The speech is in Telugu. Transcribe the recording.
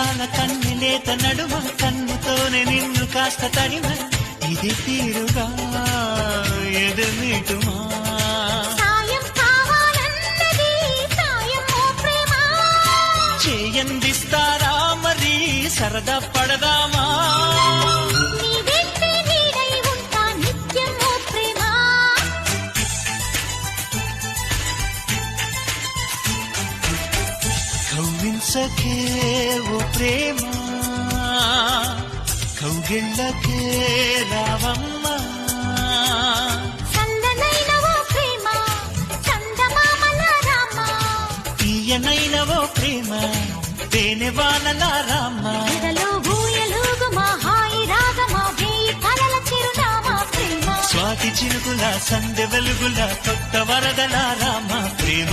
అందాల కన్నెలేత నడుమ కన్నుతోనే నిన్ను కాస్త తడిమ ఇది తీరుగా ఎదుమిటుమా చేయందిస్తారా మరి సరదా పడదామా కవ్వించకే ఓ ప్రేమ కౌగిళ్ళకే రావమ్మ తీయనైన ఓ ప్రేమ తేనె వానల రామ స్వాతి చినుకుల సందె వెలుగుల కొత్త వరదల రామ ప్రేమ